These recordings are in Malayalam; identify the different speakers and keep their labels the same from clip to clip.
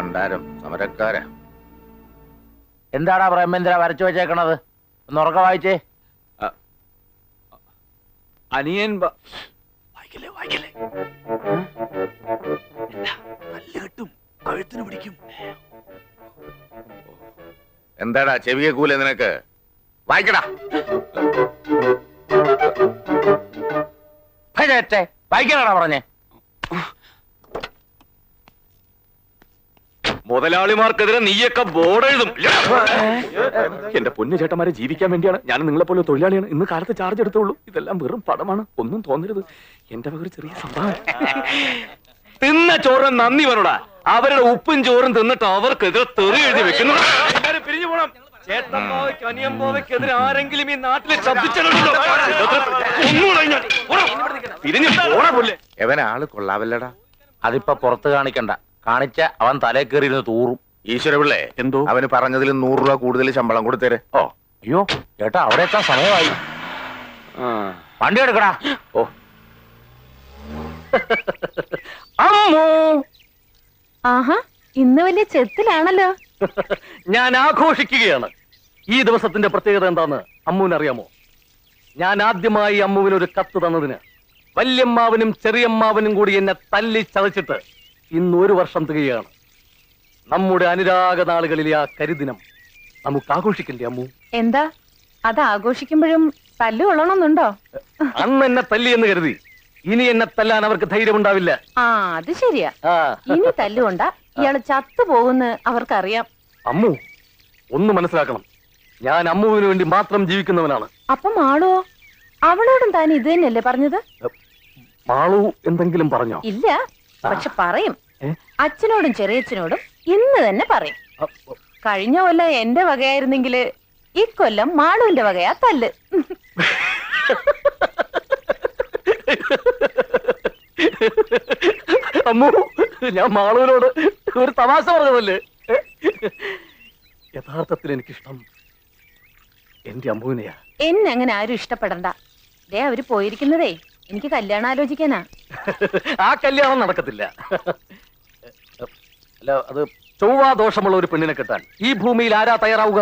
Speaker 1: പണ്ടാരം സമരക്കാരാ.
Speaker 2: എന്താടാ പ്രേമേന്ദ്ര വരച്ചു വെച്ചേക്കണത്? ഒന്ന് ഉറക്കം വായിച്ചേ.
Speaker 3: അനിയൻ കഴുത്തിന് പിടിക്കും.
Speaker 1: എന്താടാ ചെവിയെ കൂലെ നിനക്ക്? വായിക്കടാ.
Speaker 2: വായിക്കാനാടാ പറഞ്ഞേ?
Speaker 3: മുതലാളിമാർക്കെതിരെ നീയൊക്കെ ബോർഡ് എഴുതും. എന്റെ പൊന്നു ചേട്ടന്മാരെ, ജീവിക്കാൻ വേണ്ടിയാണ് ഞാൻ നിങ്ങളെ പോലെ തൊഴിലാളിയാണ്. ഇന്ന് കാലത്ത് ചാർജ് എടുത്തുള്ളൂ. ഇതെല്ലാം വെറും പടമാണ്, ഒന്നും തോന്നരുത്. എന്റെ വക ഒരു ചെറിയ സംഭവം. തിന്ന ചോറും നന്ദി വരൂടാ. അവരുടെ ഉപ്പും ചോറും തിന്നിട്ട് അവർക്കെതിരെ തെറി എഴുതി വെക്കുന്നു. പിരിഞ്ഞു പോണം. ചേട്ടമ്പാവയ്ക്ക് അനിയമ്പാവയ്ക്കെതിരെ ആരെങ്കിലും ഈ നാട്ടിലെ ശബ്ദിച്ചിട്ടുണ്ടോ?
Speaker 1: എവനാള് കൊള്ളാവല്ലടാ.
Speaker 2: അതിപ്പോ പുറത്ത് കാണിക്കണ്ട. കാണിച്ച അവൻ തലേ കയറിയിരുന്ന് തൂറും.
Speaker 1: ഈശ്വര പിള്ളേ,
Speaker 3: എന്തോ
Speaker 1: അവന് പറഞ്ഞതിൽ 100 രൂപ കൂടുതൽ ശമ്പളം കൊടുത്തേരെ.
Speaker 2: ഓ അയ്യോ ചേട്ടാ, അവിടെ എത്താൻ സമയമായി. വണ്ടി എടുക്കടാ.
Speaker 3: ഓ
Speaker 2: അമ്മോ,
Speaker 4: ആഹാ, ഇന്ന് വലിയ ചെത്തിലാണല്ലോ.
Speaker 5: ഞാൻ ആഘോഷിക്കുകയാണ്. ഈ ദിവസത്തിന്റെ പ്രത്യേകത എന്താന്ന് അമ്മുവിനറിയാമോ? ഞാൻ ആദ്യമായി അമ്മുവിനൊരു കത്ത് തന്നതിന് വല്യമ്മാവനും ചെറിയമ്മാവനും കൂടി എന്നെ തല്ലി ചതച്ചിട്ട് ഇന്ന് 1 വർഷം തികയാണ്. നമ്മുടെ അനുരാഗ നാളുകളിലെ ആ കരിദിനം നമുക്ക് ആഘോഷിക്കണ്ടേ അമ്മു?
Speaker 4: എന്താ അത് ആഘോഷിക്കുമ്പോഴും തല്ലു കൊള്ളണമെന്നുണ്ടോ?
Speaker 5: അന്ന് എന്നെ തല്ലി എന്ന് കരുതി ഇനി എന്നെ തല്ലാൻ അവർക്ക് ധൈര്യമുണ്ടാവില്ല.
Speaker 4: ആ, അത് ശരിയാ. ഇനി തല്ലുകൊണ്ട ഇയാള് ചത്തുപോകുന്ന് അവർക്കറിയാം.
Speaker 5: അമ്മു ഒന്ന് മനസ്സിലാക്കണം, ഞാൻ അമ്മുവിന് വേണ്ടി മാത്രം ജീവിക്കുന്നവനാണ്.
Speaker 4: അപ്പം മാളോ? അവളോടും താൻ ഇത് തന്നെയല്ലേ പറഞ്ഞത്?
Speaker 5: മാളു എന്തെങ്കിലും പറഞ്ഞോ?
Speaker 4: ഇല്ല, പക്ഷെ പറയും. അച്ഛനോടും ചെറിയച്ഛനോടും ഇന്ന് തന്നെ പറയും. കഴിഞ്ഞ കൊല്ലം എന്റെ വകയായിരുന്നെങ്കില് ഇക്കൊല്ലം മാളുവിന്റെ വകയാ തല്ല്.
Speaker 5: അമ്മു, ഞാൻ മാളുവിനോട് ഒരു തമാശ പറഞ്ഞതല്ലേ? യഥാർത്ഥത്തിൽ എനിക്കിഷ്ടം എന്റെ അമ്മുവിനെയാ.
Speaker 4: എന്നെ അങ്ങനെ ആരും ഇഷ്ടപ്പെടണ്ട. ദേ അവര് പോയിരിക്കുന്നതേ എനിക്ക് കല്യാണം ആലോചിക്കാനാ.
Speaker 5: ആ കല്യാണം നടക്കത്തില്ല. അല്ല, അത് ചൊവ്വാദോഷമുള്ള ഒരു പെണ്ണിനെ കെട്ടാൻ ഈ ഭൂമിയിൽ ആരാ തയ്യാറാവുക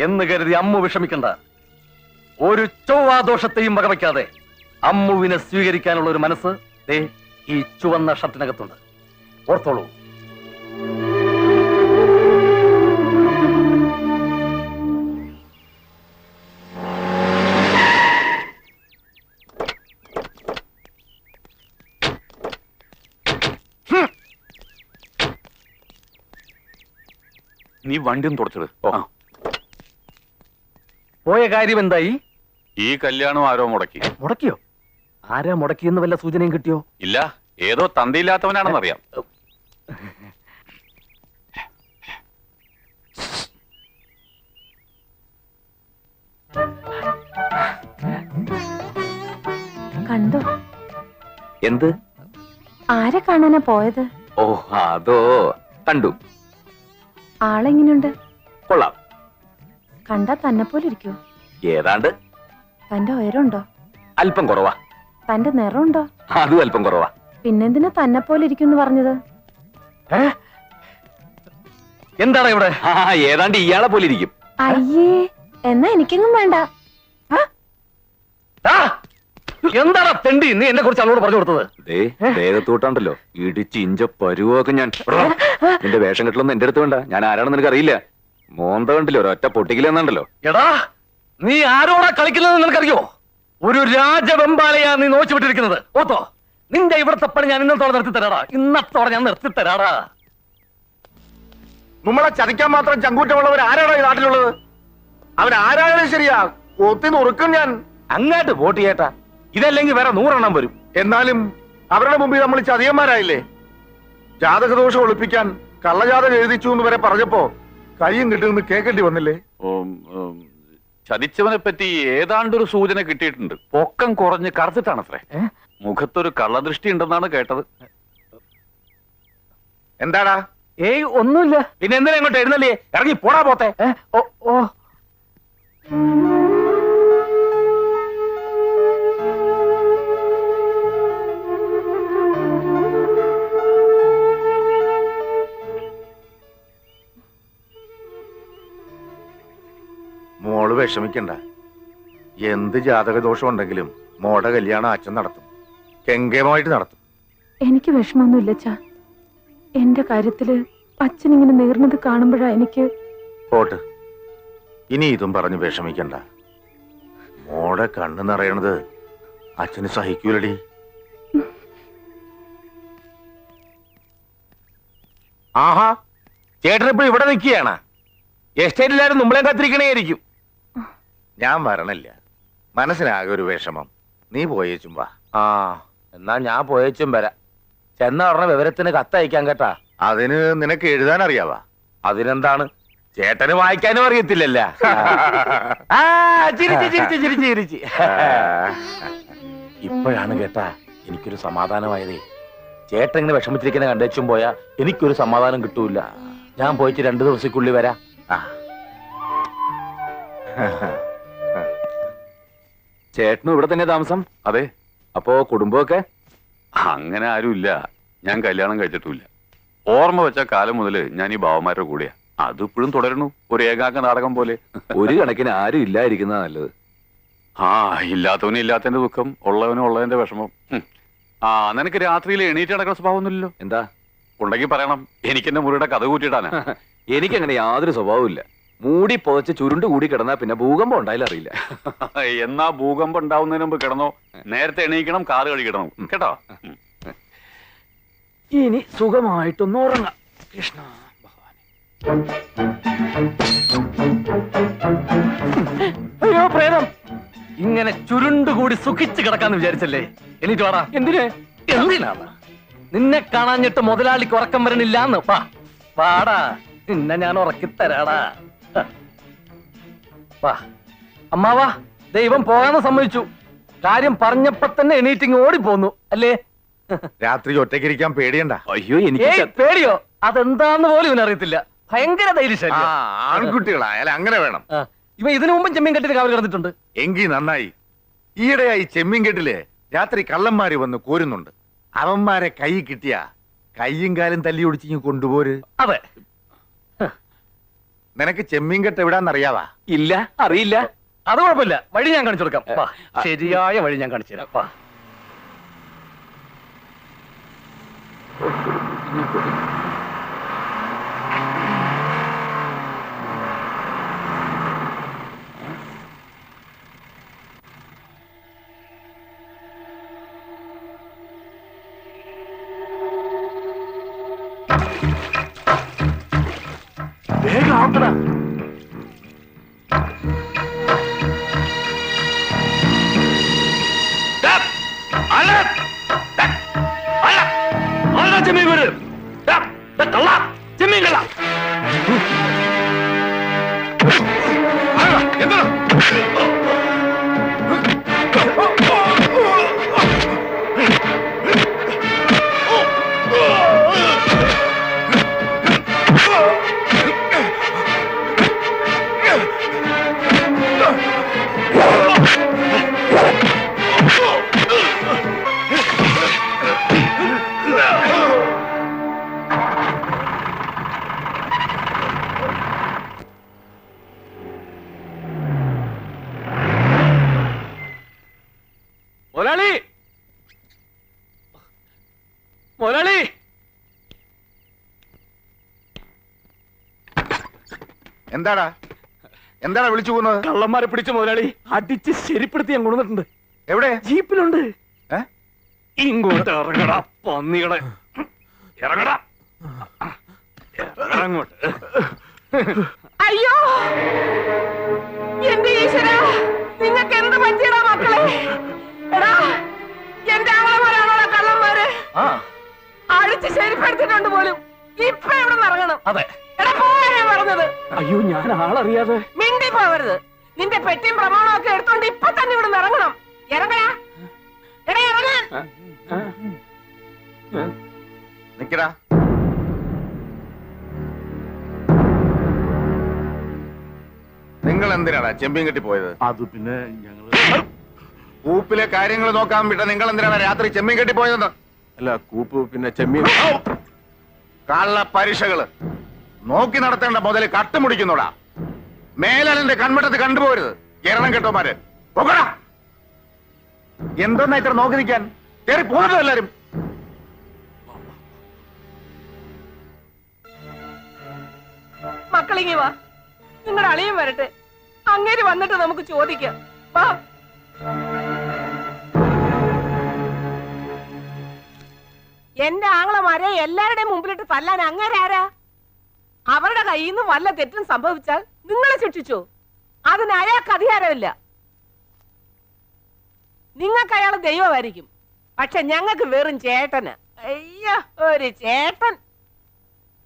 Speaker 5: എന്ന് കരുതി അമ്മു വിഷമിക്കണ്ട. ഒരു ചൊവ്വാദോഷത്തെയും വകവയ്ക്കാതെ അമ്മുവിനെ സ്വീകരിക്കാനുള്ള ഒരു മനസ്സ് ദേ ഈ ചുവന്ന ഷർട്ടിനകത്തുണ്ട്. ഓർത്തോളൂ.
Speaker 3: നീ വണ്ടിയും തുടച്ചത്
Speaker 5: പോയ കാര്യം എന്തായി?
Speaker 3: ഈ കല്യാണം ആരോ മുടക്കി.
Speaker 5: മുടക്കിയോ? ആരാ മുടക്കിയെന്ന് വല്ല സൂചനയും കിട്ടിയോ?
Speaker 3: ഇല്ല, ഏതോ തന്തയില്ലാത്തവനാണെന്നറിയാം.
Speaker 4: കണ്ടോ?
Speaker 3: എന്ത്?
Speaker 4: ആരെ കാണാനാ പോയത്?
Speaker 3: ഓ, അതോ കണ്ടു.
Speaker 4: ആളെങ്ങനെയുണ്ട്?
Speaker 3: കൊള്ളാം.
Speaker 4: കണ്ടാ തന്നെ പോലെ ഇരിക്കോ?
Speaker 3: ഏതാണ്ട്.
Speaker 4: തന്റെ ഉയരമുണ്ടോ?
Speaker 3: അല്പം കുറവാ.
Speaker 4: തന്റെ നിറമുണ്ടോ?
Speaker 3: അതും അല്പം കുറവാ.
Speaker 4: പിന്നെന്തിനാ തന്നെ പോലെ ഇരിക്കും പറഞ്ഞത്?
Speaker 5: എന്താണ് ഇവിടെ?
Speaker 3: ഏതാണ്ട് ഇയാളെ പോലെ ഇരിക്കും.
Speaker 4: അയ്യേ, എന്നാ എനിക്കെങ്ങും വേണ്ട.
Speaker 5: എന്താണ് തെണ്ടി നീ എന്നെ കുറിച്ച് അവളോട് പറഞ്ഞു കൊടുത്തത്?
Speaker 3: ദേഹത്തൂട്ടാണ്ടല്ലോ ഇടിച്ച് ഇഞ്ച പരുവൊക്കെ ഞാൻ. നിന്റെ വേഷം കെട്ടലൊന്നും എന്റെ അടുത്ത് വേണ്ട. ഞാൻ ആരാണെന്ന് നിനക്ക് അറിയില്ല. മോന്ത കണ്ടില്ലോ, ഒരൊറ്റ പൊട്ടിക്കലെന്നുണ്ടല്ലോ.
Speaker 5: എടാ, നീ ആരോടാ കളിക്കുന്നത് നിനക്കറിയോ? ഒരു രാജവെമ്പാലയാ നീ നോച്ചു വിട്ടിരിക്കുന്നത്. ഓത്തോ, നിന്റെ ഇവിടുത്തെ പണി ഞാൻ ഇന്നത്തോടെ നിർത്തിത്തരാടാ. ഇന്നത്തോടെ ഞാൻ നിർത്തിത്തരാടാ.
Speaker 1: നമ്മളെ ചതിക്കാൻ മാത്രം ചങ്കൂറ്റമുള്ളവർ ആരാണോ ഈ നാട്ടിലുള്ളത്? അവരാരായാലും ശരിയാ, ഒത്തി നുറുക്കും ഞാൻ.
Speaker 2: അങ്ങോട്ട് വോട്ട് ചെയ്യട്ടാ. ഇതല്ലെങ്കിൽ വേറെ 100 എണ്ണം വരും.
Speaker 1: എന്നാലും അവരുടെ മുമ്പിൽ നമ്മൾ ചതിയന്മാരായില്ലേ? ജാതകദോഷം ഒളിപ്പിക്കാൻ കള്ളജാതകം എഴുതിച്ചു എന്ന് വരെ പറഞ്ഞപ്പോ കയ്യും കിട്ടുമെന്ന് കേൾക്കേണ്ടി വന്നില്ലേ?
Speaker 3: ചതിച്ചവനെ പറ്റി ഏതാണ്ടൊരു സൂചന കിട്ടിയിട്ടുണ്ട്. പൊക്കം കുറഞ്ഞ് കറുത്തിട്ടാണത്രേ. മുഖത്തൊരു കള്ളദൃഷ്ടി ഉണ്ടെന്നാണ് കേട്ടത്.
Speaker 1: എന്താടാ?
Speaker 5: ഏയ്, ഒന്നുമില്ല.
Speaker 2: പിന്നെ എന്തിനാ ഇങ്ങോട്ട് എഴുന്നല്ലേ? ഇറങ്ങി പോടാ പോത്തെ.
Speaker 5: ഓ ഓ
Speaker 1: വിഷമിക്കണ്ട. എന്ത് ജാതകദോഷം ഉണ്ടെങ്കിലും മോടെ കല്യാണം അച്ഛൻ നടത്തും, കെങ്കേമമായിട്ട് നടത്തും.
Speaker 4: എനിക്ക് വിഷമമൊന്നുമില്ല അച്ഛാ. എന്റെ കാര്യത്തില് അച്ഛൻ ഇങ്ങനെ നേർന്നത് കാണുമ്പോഴാ എനിക്ക്.
Speaker 1: പോട്ട്, ഇനി ഇതും പറഞ്ഞ് വിഷമിക്കണ്ട. മോടെ കണ്ണ് നിറയണത് അച്ഛന് സഹിക്കൂലടി.
Speaker 2: ആഹാ, ചേട്ടൻ ഇപ്പൊ ഇവിടെ നിൽക്കുകയാണ്. എസ്റ്റേറ്റിലാരും നമ്മളെ കാത്തിരിക്കണേയിരിക്കും.
Speaker 1: ഞാൻ വരണില്ല, മനസ്സിനാകെ ഒരു വിഷമം. നീ പോയേച്ചും വാ.
Speaker 2: ആ, എന്നാ ഞാൻ പോയേച്ചും വരാം. ചെന്ന ഉടനെ വിവരത്തിന് കത്തയക്കാൻ കേട്ടാ.
Speaker 1: അതിന് നിനക്ക് എഴുതാൻ അറിയാവാ?
Speaker 2: അതിനെന്താണ്, ചേട്ടന് വായിക്കാനും അറിയത്തില്ലല്ല. ആ, ചിരിച്ച് ചിരിച്ച് ചിരിച്ച് ചിരിച്ച്. ഇപ്പോഴാണ് കേട്ടാ എനിക്കൊരു സമാധാനമായതേ. ചേട്ടൻ ഇങ്ങനെ വിഷമിച്ചിരിക്കുന്ന കണ്ടേച്ചും പോയാ എനിക്കൊരു സമാധാനം കിട്ടൂല. ഞാൻ പോയിട്ട് 2 ദിവസക്കുള്ളിൽ വരാം.
Speaker 3: ചേട്ടനും ഇവിടെ തന്നെ താമസം?
Speaker 6: അതെ.
Speaker 3: അപ്പോ കുടുംബമൊക്കെ?
Speaker 6: അങ്ങനെ ആരുമില്ല. ഞാൻ കല്യാണം കഴിച്ചിട്ടില്ല. ഓർമ്മ വെച്ച കാലം മുതല് ഞാൻ ഈ ബാവന്മാരുടെ കൂടെയാ. അതിപ്പോഴും തുടരുന്നു, ഒരു ഏകാംഗ നാടകം പോലെ.
Speaker 3: ഒരു കണക്കിന് ആരും ഇല്ലാതിരിക്കുന്ന നല്ലത്.
Speaker 6: ആ, ഇല്ലാത്തവനും ഇല്ലാത്തതിന്റെ ദുഃഖം, ഉള്ളവനും ഉള്ളതിന്റെ വിഷമം. ആ, നിനക്ക് രാത്രിയിൽ എണീറ്റ് നടക്കുന്ന സ്വഭാവമൊന്നുമില്ലല്ലോ.
Speaker 3: എന്താ
Speaker 6: ഉണ്ടെങ്കിൽ പറയണം, എനിക്ക് എന്റെ മുറിയുടെ കഥ കൂട്ടിയിട്ടാണ്.
Speaker 3: എനിക്കങ്ങനെ യാതൊരു സ്വഭാവവും ഇല്ല. മൂടി പുതച്ച് ചുരുണ്ട് കൂടി കിടന്നാ പിന്നെ ഭൂകമ്പം ഉണ്ടായാലും അറിയില്ല.
Speaker 6: എന്നാ ഭൂകമ്പം ഉണ്ടാവുന്നതിന് മുമ്പ് കിടന്നോ. നേരത്തെ എണീക്കണം, കാറ് കഴുകിടണം കേട്ടോ.
Speaker 3: ഇനി സുഖമായിട്ടൊന്ന് ഉറങ്ങാം. കൃഷ്ണ
Speaker 5: അയ്യോ പ്രേതം, ഇങ്ങനെ ചുരുണ്ടുകൂടി സുഖിച്ച് കിടക്കാന്ന് വിചാരിച്ചല്ലേ? എനിക്ക് വാടാ.
Speaker 3: എന്തിന്?
Speaker 5: എന്തിനാണ് നിന്നെ കാണാഞ്ഞിട്ട് മുതലാളിക്ക് ഉറക്കം വരണില്ലാന്ന്? വാടാ, നിന്നെ ഞാൻ ഉറക്കിത്തരാടാ. വാ അമ്മാവാ, ദൈവം പോകാന്ന് സമ്മതിച്ചു. കാര്യം പറഞ്ഞപ്പോ തന്നെ എണീറ്റിങ് ഓടിപ്പോന്നു അല്ലേ?
Speaker 1: രാത്രി ഒറ്റയ്ക്കിരിക്കാൻ പേടിയണ്ട.
Speaker 3: അയ്യോ, എനിക്ക്
Speaker 5: ഏയ് പേടിയോ? അതെന്താന്ന് പോലും ഇവനറിയത്തില്ല. ഭയങ്കര ധൈര്യശാലി.
Speaker 1: ആൺകുട്ടികളായാലും അങ്ങനെ വേണം.
Speaker 5: ഇവ ഇതിനു മുമ്പും ചെമ്മീൻ കെട്ടിന് കാവൽ കിടന്നിട്ടുണ്ട്.
Speaker 1: എങ്കി നന്നായി. ഈയിടെയായി ചെമ്മീൻകെട്ടില് രാത്രി കള്ളന്മാര് വന്ന് കോരുന്നുണ്ട്. അവന്മാരെ കൈ കിട്ടിയ കയ്യും കാലും തല്ലി ഒടിച്ചിങ്ങ് കൊണ്ടുപോര്.
Speaker 5: അതെ.
Speaker 1: നിനക്ക് ചെമ്മീൻകെട്ട് എവിടാന്നറിയാവാ?
Speaker 3: ഇല്ല, അറിയില്ല.
Speaker 5: അത് കുഴപ്പമില്ല, വഴി ഞാൻ കാണിച്ചു കൊടുക്കാം. വാ, ശരിയായ വഴി ഞാൻ കാണിച്ചു തരാം. വാ.
Speaker 3: വേഗം ആക്കടാ. ചെമ്മീൻ വീട് കള്ള ചെമ്മീൻ കള്ള.
Speaker 1: എന്താ
Speaker 3: മുതലാളി, മുതലാളി,
Speaker 1: എന്താടാ എന്താടാ വിളിച്ചു പോകുന്നത്?
Speaker 3: കള്ളന്മാരെ പിടിച്ച മുതലാളി അടിച്ച് ശരിപ്പെടുത്തി ഞാൻ കൊണ്ടുവന്നിട്ടുണ്ട്.
Speaker 1: എവിടെ?
Speaker 3: ജീപ്പിലുണ്ട്.
Speaker 1: ഏ?
Speaker 3: ഇങ്ങോട്ട് ഇറങ്ങടാ പന്നികളെ, ഇറങ്ങടാ, ഇറങ്ങോട്ട്.
Speaker 4: അയ്യോ എന്റെ ഈശ്വരാ, നിങ്ങൾക്ക് എന്ത് പറ്റിയടാ മക്കളെ? എടാ, എന്റെ ആങ്ങളമാരാണോ കള്ളന്മാര്? അടിച്ച് ശരിപ്പെടുത്തിട്ടുണ്ട് പോലും. ഇപ്പൊ എവിടെ നിന്ന് ഇറങ്ങണം?
Speaker 5: അതെ.
Speaker 4: എടാ പോയാ പറഞ്ഞത്.
Speaker 3: അയ്യോ, ഞാൻ ആളറിയാതെ.
Speaker 4: മിണ്ടി പോവരുത്. നിന്റെ പെട്ടിയും പ്രമാണവും ഒക്കെ എടുത്തോണ്ട് ഇപ്പൊ തന്നെ ഇവിടെ നിന്ന് ഇറങ്ങണം. ഇറങ്ങടാ. എടാ ഇറങ്ങാൻ.
Speaker 1: നിക്കടാ. നിങ്ങൾ എന്തിനാടാ ചെമ്പീൻ കെട്ടി പോയത്?
Speaker 6: അത് പിന്നെ ഞങ്ങള്
Speaker 1: കൂപ്പിലെ കാര്യങ്ങൾ നോക്കാൻ വിട്ട നിങ്ങൾ എന്തിനാണ് രാത്രി ചെമ്മീൻ കെട്ടി പോയതെന്ന്?
Speaker 6: അല്ല, കൂപ്പ് പിന്നെ ചെമ്മീൻ.
Speaker 1: കള്ള പരീക്ഷകള് നോക്കി നടത്തേണ്ട മുതല് കട്ടുമുടിക്കുന്നോടാ. മേലാലെന്റെ കൺവട്ടത്ത് കണ്ടുപോരുത്. എരണം കെട്ടോമാര് പോകടാ. എന്തോന്നാ ഇത്ര നോക്കി നിൽക്കാൻ? കയറി പോകട്ടോ എല്ലാരും.
Speaker 4: മക്കളിങ്ങി വാ, നിങ്ങളുടെ അളിയും വരട്ടെ. അങ്ങേര് വന്നിട്ട് നമുക്ക് ചോദിക്കാം. വാ. എന്റെ ആങ്ങളമാരെ എല്ലാവരുടെയും മുമ്പിലിട്ട് തല്ലാൻ അങ്ങേരാരാ? അവരുടെ കയ്യിൽ നിന്ന് വല്ല തെറ്റും സംഭവിച്ചാൽ നിങ്ങളെ ശിക്ഷിച്ചോ? അതിന് അയാൾക്ക് അധികാരമില്ല. നിങ്ങൾക്ക് അയാൾ ദൈവമായിരിക്കും, പക്ഷെ ഞങ്ങൾക്ക് വെറും ചേട്ടന്. അയ്യോ, ഒരു ചേട്ടൻ.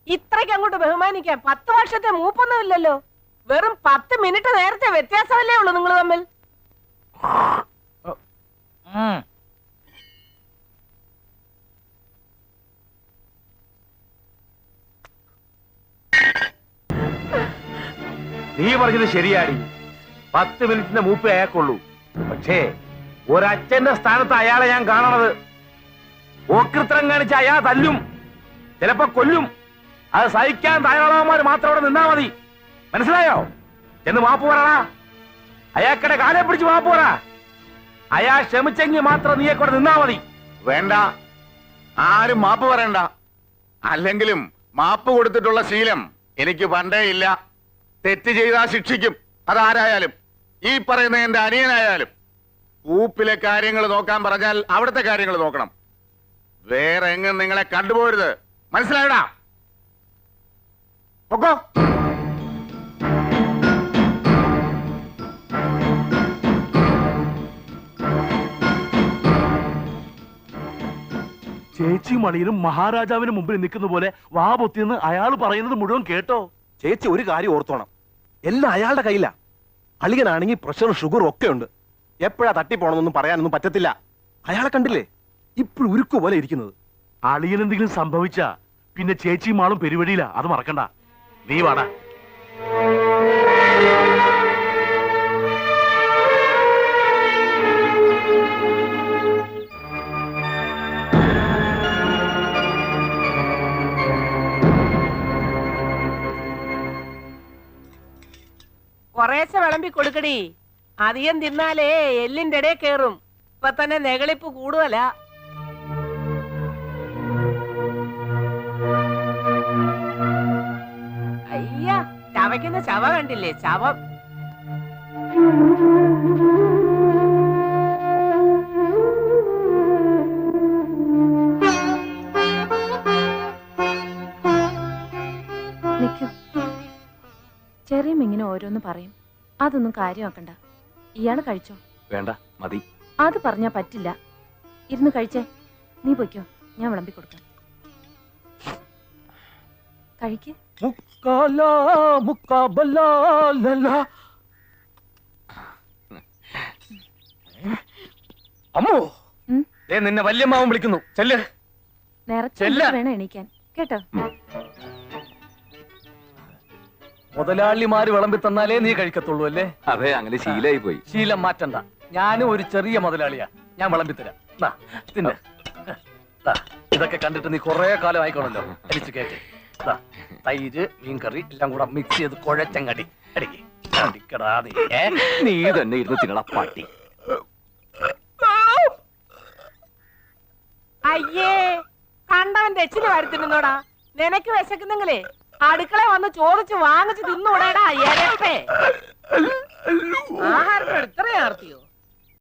Speaker 4: ഇത്രയ്ക്ക് അങ്ങോട്ട് ബഹുമാനിക്കാൻ 10 വർഷത്തെ മൂപ്പൊന്നും ഇല്ലല്ലോ. വെറും 10 മിനിറ്റ് നേരത്തെ വ്യത്യാസമല്ലേ ഉള്ളൂ നിങ്ങൾ തമ്മിൽ.
Speaker 2: നീ പറഞ്ഞത് ശരിയാടി. 10 മിനിറ്റിന്റെ മൂപ്പേ അയാൾക്കുള്ളൂ. പക്ഷേ ഒരച്ഛന്റെ സ്ഥാനത്ത് അയാളെ ഞാൻ കാണണത്. ഓക്രിത്രം കാണിച്ച അയാൾ തല്ലും, ചിലപ്പോ കൊല്ലും. അത് സഹിക്കാൻ തയ്യാറാവന്മാർ മാത്രം അവിടെ നിന്നാ മതി. മനസ്സിലായോ? എന്ന് മാപ്പ് പറടാ. അയാൾക്കടെ കാലെ പിടിച്ച് മാപ്പ് പറ. അയാൾ ക്ഷമിച്ചെങ്കിൽ മാത്രം നീയെ കൂടെ നിന്നാ മതി.
Speaker 1: വേണ്ട, ആരും മാപ്പ് പറയണ്ട. അല്ലെങ്കിലും മാപ്പ് കൊടുത്തിട്ടുള്ള ശീലം എനിക്ക് പണ്ടേ ഇല്ല. തെറ്റ് ചെയ്താൽ ശിക്ഷിക്കും, അതാരായാലും. ഈ പറയുന്ന എന്റെ അനിയനായാലും. കൂപ്പിലെ കാര്യങ്ങൾ നോക്കാൻ പറഞ്ഞാൽ അവിടുത്തെ കാര്യങ്ങൾ നോക്കണം. വേറെ എങ്ങും നിങ്ങളെ കണ്ടുപോരുത്. മനസ്സിലായടാ? ഒക്കോ.
Speaker 5: ചേച്ചിയും അളിയനും മഹാരാജാവിന് മുമ്പിൽ നിൽക്കുന്ന പോലെ വാ പൊത്തിന്ന് അയാൾ പറയുന്നത് മുഴുവൻ കേട്ടോ?
Speaker 7: ചേച്ചി ഒരു കാര്യം ഓർത്തോണം, എല്ലാം അയാളുടെ കയ്യിലാ. അളിയനാണെങ്കിൽ പ്രഷറും ഷുഗറും ഒക്കെ ഉണ്ട്. എപ്പോഴാ തട്ടിപ്പോണമെന്നൊന്നും പറയാനൊന്നും പറ്റത്തില്ല. അയാളെ കണ്ടില്ലേ, ഇപ്പോഴും ഉരുക്കു പോലെ ഇരിക്കുന്നത്.
Speaker 5: അളിയൻ എന്തെങ്കിലും സംഭവിച്ചാ പിന്നെ ചേച്ചിയും ആളും പെരുവഴിയില്ല. അത് മറക്കണ്ട. നീ വാടാ.
Speaker 4: കുറേശ്ശെ വിളമ്പി കൊടുക്കടി. അധികം തിന്നാലേ എല്ലിന്റെ ഇടയിൽ കേറും. ഇപ്പൊ തന്നെ നെകളിപ്പ് കൂടുതല. അയ്യ, ചവയ്ക്കുന്ന ചവ കണ്ടില്ലേ? ചവം.
Speaker 8: ചെറിയ ഇങ്ങനെ ഓരോന്ന് പറയും. അതൊന്നും കാര്യമാക്കണ്ട. ഇയാള് കഴിച്ചോ?
Speaker 3: വേണ്ട, മതി.
Speaker 8: അത് പറഞ്ഞാ പറ്റില്ല. ഇരുന്ന് കഴിച്ചേ. നീ പൊയ്ക്കോ, ഞാൻ വിളമ്പി കൊടുക്കാം. കഴിക്ക്.
Speaker 5: അമ്മോ, നിന്നെ വല്യമ്മാവൻ വിളിക്കുന്നു. ചെല്ല്.
Speaker 8: നേരത്തെ വേണം എണീക്കാൻ കേട്ടോ.
Speaker 5: മുതലാളിമാര് വിളമ്പി തന്നാലേ നീ കഴിക്കത്തുള്ളൂ അല്ലേ?
Speaker 3: അതെ, അങ്ങനെ ശീലായി പോയി.
Speaker 5: ശീലം മാറ്റണ്ട. ഞാനും ഒരു ചെറിയ മുതലാളിയാ. ഞാൻ വിളമ്പി തരാം. തിന്നെ. ഇതൊക്കെ കണ്ടിട്ട് നീ കുറെ കാലം ആയിക്കോണല്ലോ. അടിച്ചു കേട്ട്. തൈര്, മീൻകറി എല്ലാം കൂടെ മിക്സ് ചെയ്ത് കുഴച്ചങ്ങടി അടിക്കടാ.
Speaker 3: നീ തന്നെ ഇരുന്ന് തിന്നട പാട്ടി.
Speaker 4: അയ്യേ, കണ്ടവൻ രച്ചിന് വരുത്തിരുന്നോടാ. നിനക്ക് വിശക്കുന്നെങ്കിലേ അടുക്കള വന്ന് ചോദിച്ച് വാങ്ങിച്ച് തിന്നൂടാടാ. എരപ്പേ.